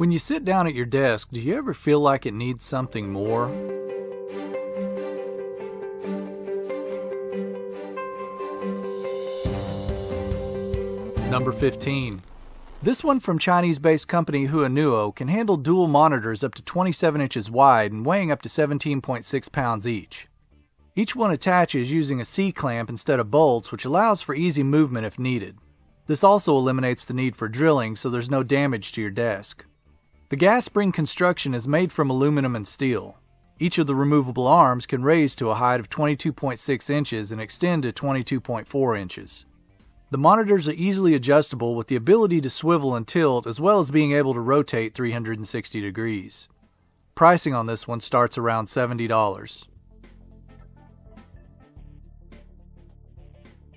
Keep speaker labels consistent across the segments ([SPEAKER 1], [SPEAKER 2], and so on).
[SPEAKER 1] When you sit down at your desk, do you ever feel like it needs something more? Number 15. This one from Chinese-based company HUANUO can handle dual monitors up to 27 inches wide and weighing up to 17.6 pounds each. Each one attaches using a C-clamp instead of bolts, which allows for easy movement if needed. This also eliminates the need for drilling, so there's no damage to your desk. The gas spring construction is made from aluminum and steel. Each of the removable arms can raise to a height of 22.6 inches and extend to 22.4 inches. The monitors are easily adjustable with the ability to swivel and tilt, as well as being able to rotate 360 degrees. Pricing on this one starts around $70.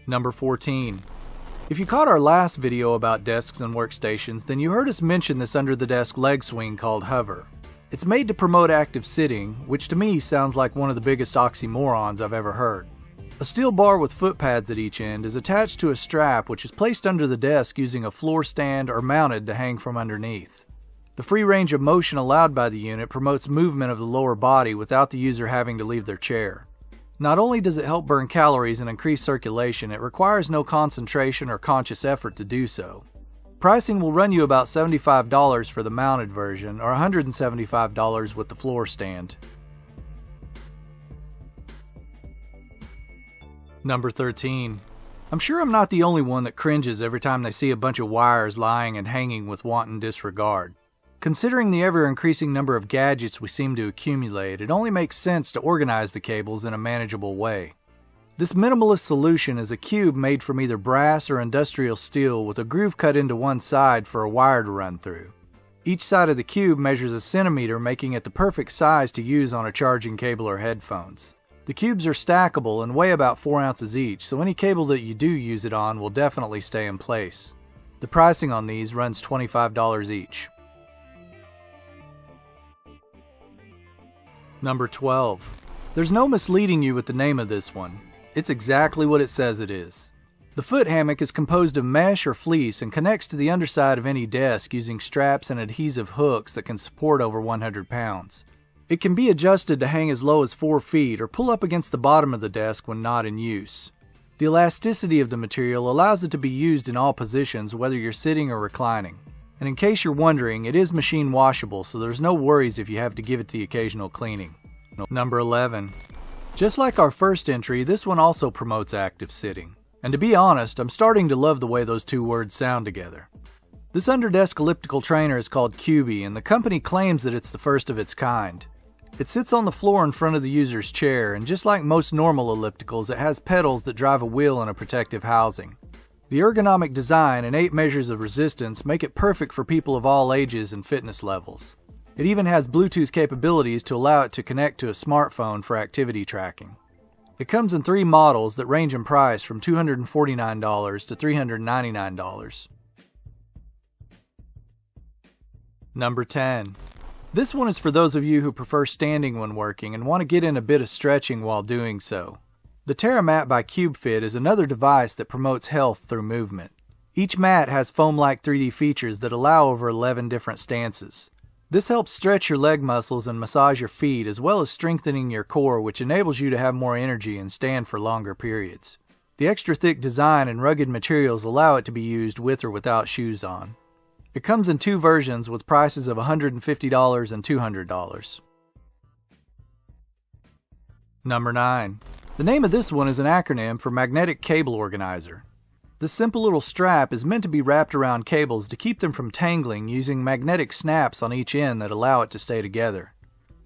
[SPEAKER 1] Number 14. If you caught our last video about desks and workstations, then you heard us mention this under-the-desk leg swing called HOVR. It's made to promote active sitting, which to me sounds like one of the biggest oxymorons I've ever heard. A steel bar with foot pads at each end is attached to a strap which is placed under the desk using a floor stand or mounted to hang from underneath. The free range of motion allowed by the unit promotes movement of the lower body without the user having to leave their chair. Not only does it help burn calories and increase circulation, it requires no concentration or conscious effort to do so. Pricing will run you about $75 for the mounted version or $175 with the floor stand. Number 13. I'm sure I'm not the only one that cringes every time they see a bunch of wires lying and hanging with wanton disregard. Considering the ever-increasing number of gadgets we seem to accumulate, it only makes sense to organize the cables in a manageable way. This minimalist solution is a cube made from either brass or industrial steel with a groove cut into one side for a wire to run through. Each side of the cube measures a centimeter, making it the perfect size to use on a charging cable or headphones. The cubes are stackable and weigh about 4 ounces each, so any cable that you do use it on will definitely stay in place. The pricing on these runs $25 each. Number 12. There's no misleading you with the name of this one. It's exactly what it says it is. The foot hammock is composed of mesh or fleece and connects to the underside of any desk using straps and adhesive hooks that can support over 100 pounds. It can be adjusted to hang as low as 4 feet or pull up against the bottom of the desk when not in use. The elasticity of the material allows it to be used in all positions, whether you're sitting or reclining. And in case you're wondering, it is machine washable, so there's no worries if you have to give it the occasional cleaning. Number 11. Just like our first entry, this one also promotes active sitting. And to be honest, I'm starting to love the way those two words sound together. This underdesk elliptical trainer is called Cubii, and the company claims that it's the first of its kind. It sits on the floor in front of the user's chair, and just like most normal ellipticals, it has pedals that drive a wheel and a protective housing. The ergonomic design and 8 measures of resistance make it perfect for people of all ages and fitness levels. It even has Bluetooth capabilities to allow it to connect to a smartphone for activity tracking. It comes in 3 models that range in price from $249 to $399. Number 10. This one is for those of you who prefer standing when working and want to get in a bit of stretching while doing so. The TerraMat by CubeFit is another device that promotes health through movement. Each mat has foam-like 3D features that allow over 11 different stances. This helps stretch your leg muscles and massage your feet, as well as strengthening your core, which enables you to have more energy and stand for longer periods. The extra thick design and rugged materials allow it to be used with or without shoes on. It comes in 2 versions with prices of $150 and $200. Number 9. The name of this one is an acronym for Magnetic Cable Organizer. This simple little strap is meant to be wrapped around cables to keep them from tangling using magnetic snaps on each end that allow it to stay together.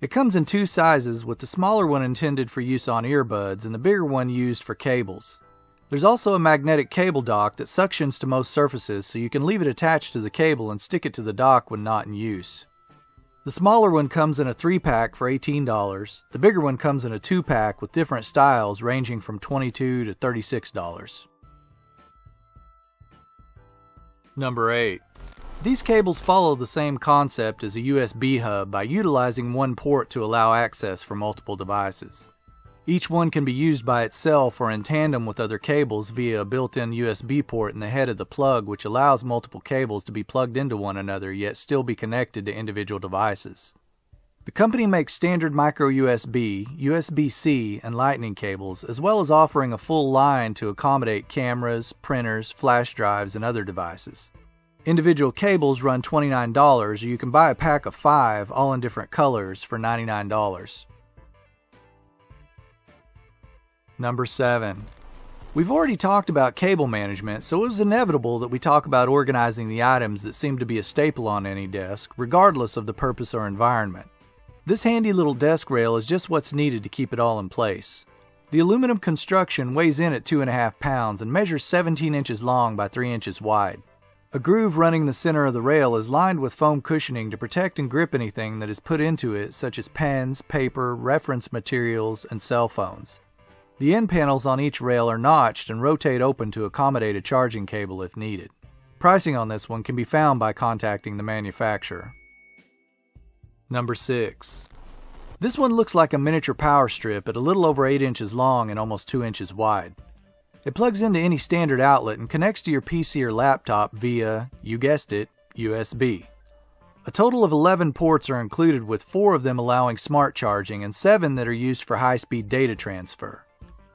[SPEAKER 1] It comes in 2 sizes, with the smaller one intended for use on earbuds and the bigger one used for cables. There's also a magnetic cable dock that suctions to most surfaces, so you can leave it attached to the cable and stick it to the dock when not in use. The smaller one comes in a 3-pack for $18. The bigger one comes in a 2-pack with different styles ranging from $22 to $36. Number 8. These cables follow the same concept as a USB hub by utilizing one port to allow access for multiple devices. Each one can be used by itself or in tandem with other cables via a built-in USB port in the head of the plug, which allows multiple cables to be plugged into one another yet still be connected to individual devices. The company makes standard micro USB, USB-C, and Lightning cables, as well as offering a full line to accommodate cameras, printers, flash drives, and other devices. Individual cables run $29, or you can buy a pack of 5, all in different colors, for $99. Number 7. We've already talked about cable management, so it was inevitable that we talk about organizing the items that seem to be a staple on any desk, regardless of the purpose or environment. This handy little desk rail is just what's needed to keep it all in place. The aluminum construction weighs in at 2.5 pounds and measures 17 inches long by 3 inches wide. A groove running the center of the rail is lined with foam cushioning to protect and grip anything that is put into it, such as pens, paper, reference materials, and cell phones. The end panels on each rail are notched and rotate open to accommodate a charging cable if needed. Pricing on this one can be found by contacting the manufacturer. Number 6. This one looks like a miniature power strip at a little over 8 inches long and almost 2 inches wide. It plugs into any standard outlet and connects to your PC or laptop via, you guessed it, USB. A total of 11 ports are included, with 4 of them allowing smart charging and 7 that are used for high-speed data transfer.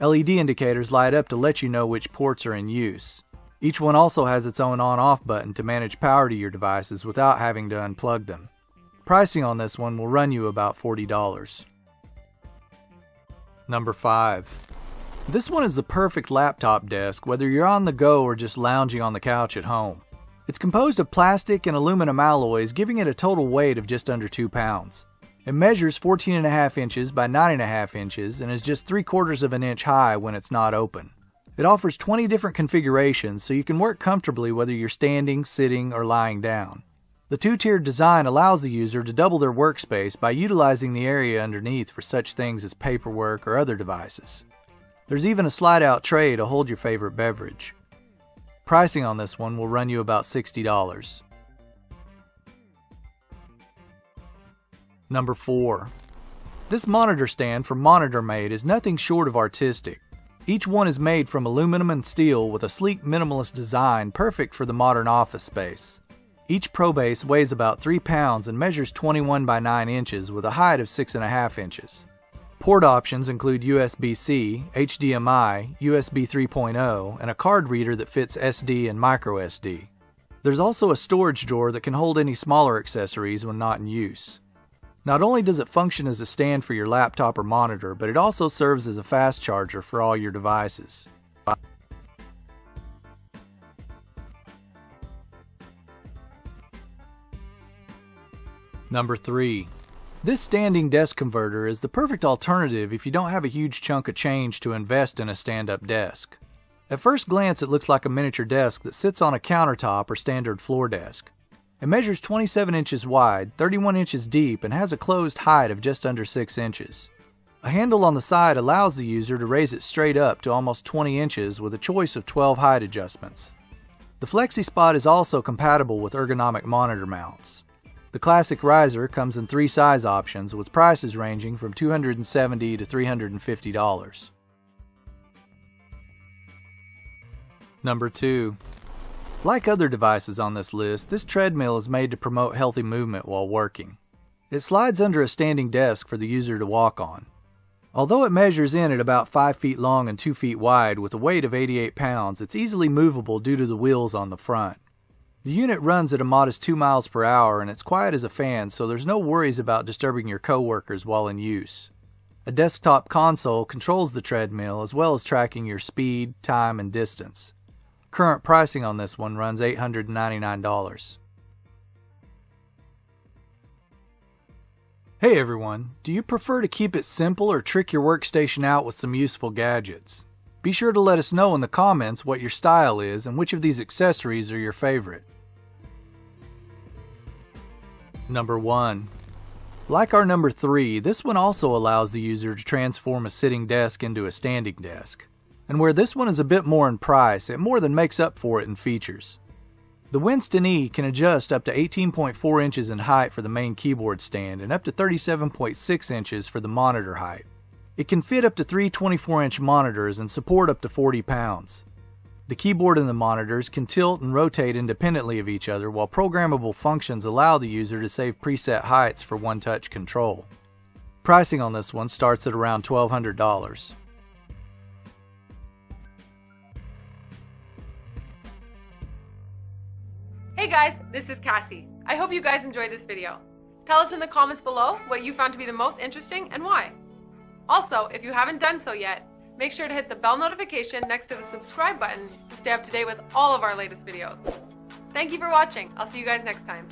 [SPEAKER 1] LED indicators light up to let you know which ports are in use. Each one also has its own on-off button to manage power to your devices without having to unplug them. Pricing on this one will run you about $40. Number 5. This one is the perfect laptop desk, whether you're on the go or just lounging on the couch at home. It's composed of plastic and aluminum alloys, giving it a total weight of just under 2 pounds. It measures 14.5 inches by 9.5 inches and is just 3/4 of an inch high when it's not open. It offers 20 different configurations, so you can work comfortably whether you're standing, sitting, or lying down. The 2-tiered design allows the user to double their workspace by utilizing the area underneath for such things as paperwork or other devices. There's even a slide-out tray to hold your favorite beverage. Pricing on this one will run you about $60. Number 4. This monitor stand from Monitor Mate is nothing short of artistic. Each one is made from aluminum and steel with a sleek minimalist design perfect for the modern office space. Each ProBase weighs about 3 pounds and measures 21 by 9 inches with a height of 6.5 inches. Port options include USB-C, HDMI, USB 3.0, and a card reader that fits SD and micro SD. There's also a storage drawer that can hold any smaller accessories when not in use. Not only does it function as a stand for your laptop or monitor, but it also serves as a fast charger for all your devices. Number 3. This standing desk converter is the perfect alternative if you don't have a huge chunk of change to invest in a stand-up desk. At first glance, it looks like a miniature desk that sits on a countertop or standard floor desk. It measures 27 inches wide, 31 inches deep, and has a closed height of just under 6 inches. A handle on the side allows the user to raise it straight up to almost 20 inches with a choice of 12 height adjustments. The FlexiSpot is also compatible with ergonomic monitor mounts. The classic riser comes in 3 size options with prices ranging from $270 to $350. Number 2. Like other devices on this list, this treadmill is made to promote healthy movement while working. It slides under a standing desk for the user to walk on. Although it measures in at about 5 feet long and 2 feet wide with a weight of 88 pounds, it's easily movable due to the wheels on the front. The unit runs at a modest 2 miles per hour and it's quiet as a fan, so there's no worries about disturbing your coworkers while in use. A desktop console controls the treadmill as well as tracking your speed, time, and distance. Current pricing on this one runs $899. Hey everyone, do you prefer to keep it simple or trick your workstation out with some useful gadgets? Be sure to let us know in the comments what your style is and which of these accessories are your favorite. Number 1. Like our number 3, this one also allows the user to transform a sitting desk into a standing desk. And where this one is a bit more in price, it more than makes up for it in features. The Winston-E can adjust up to 18.4 inches in height for the main keyboard stand and up to 37.6 inches for the monitor height. It can fit up to 3 24-inch monitors and support up to 40 pounds. The keyboard and the monitors can tilt and rotate independently of each other, while programmable functions allow the user to save preset heights for one-touch control. Pricing on this one starts at around $1,200.
[SPEAKER 2] Hey guys, this is Cassie. I hope you guys enjoyed this video. Tell us in the comments below what you found to be the most interesting and why. Also, if you haven't done so yet, make sure to hit the bell notification next to the subscribe button to stay up to date with all of our latest videos. Thank you for watching. I'll see you guys next time.